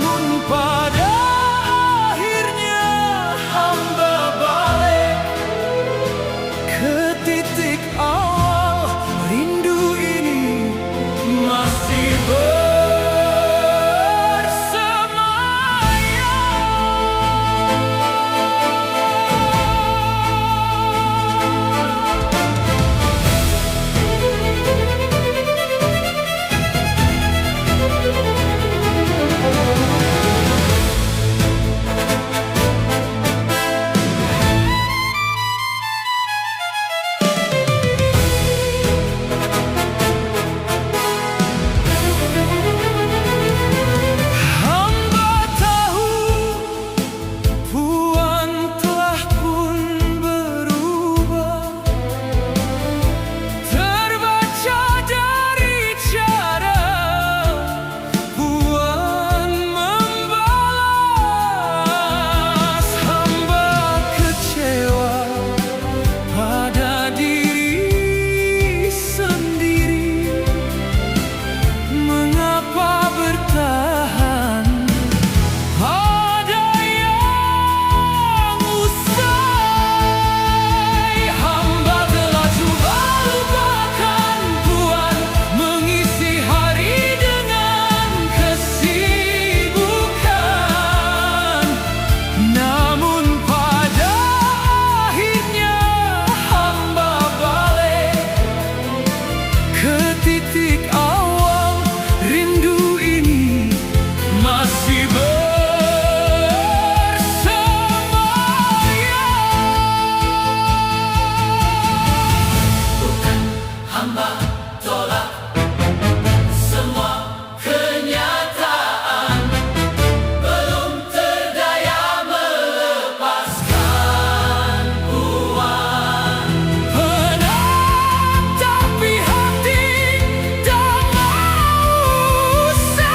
Namun pada akhirnya hamba balik ke titik awal. Rindu ini masih titik awal. Rindu ini masih bersamanya. Bukan hamba tolak semua kenyataan, belum terdaya melepaskan uang. Penat tapi hati tak mau usai.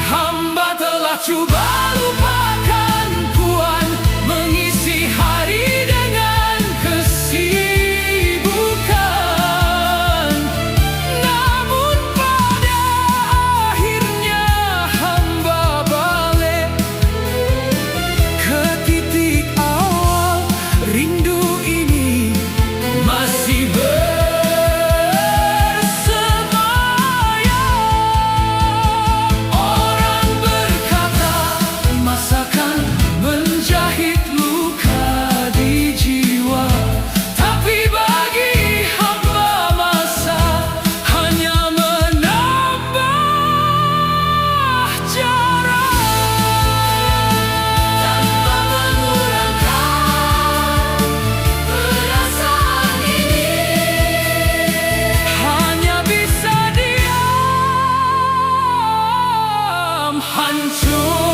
Hamba telah coba lupakan puan, mengisi hari dengan kesibukan. Namun pada akhirnya hamba balik ke titik awal. Rindu ini masih bersamanya. Orang berkata masakan menjahit luka di jiwa, tapi bagi hamba masa hanya menambah jarak. Tanpa mengurangkan perasaan ini, hanya bisa diam, hancur.